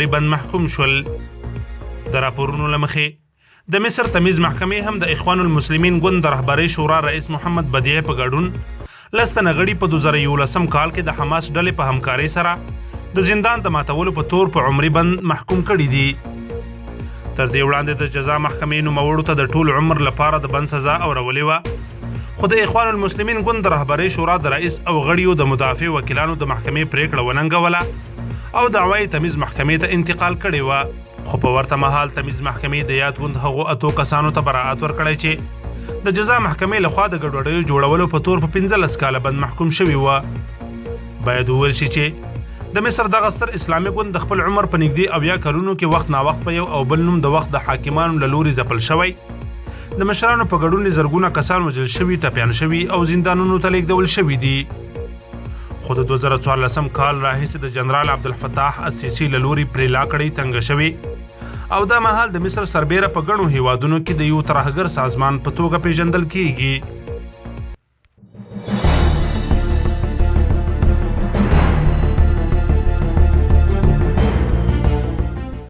عمري بند محکوم شول. د راپورونو له مخې د مصر تمیز محکمې هم د اخوان المسلمین ګوند د رهبرۍ شورا رئیس محمد بدیع په ګډون 10 تنه غړي په 2011 کال کې د حماس ډلې په همکارۍ سره د زندان د ماتولو په تور په عمري بند محکوم کړي دي. تر دې وړاندې د جزا محکمې نوموړو ته د ټول عمر لپاره د بند سزا اورولې وه، خو د اخوان المسلمین ګوند د رهبرۍ شورا د رئیس او غړیو د مدافع وکیلانو د محکمې پریکړه وننګوله او دعوی تمیز محکمې ته انتقال کړې وه. خو په ورته مهال تمیز محکمې د یاد ګوند هغو اتو کسانو ته براءت ورکړی چې د جزا محکمې لخوا د ګډوډیو جوړولو په تور په 15 کاله بند محکوم شوي وه. باید وویل شي چې د مصر دغه ستر اسلامي ګوند د خپل عمر په نږدې 70 کلونو کې وخت ناوخت په یو او بل نوم د وخت د حاکمانو له لوري ځپل شوی، د مشرانو په ګډون زرګونه کسان وژل شوي، ټپیان شوي او زندانونو ته لیږدول شوي دي. خو د 2014 کال راهیسې د جنرال عبدالفتاح السیسي له لوري پرې لاکړې تنګه شوي او دا مهال د مصر سربیره په ګڼو هیوادونو کې د یو ترهګر سازمان په توګه پیژندل کیږي.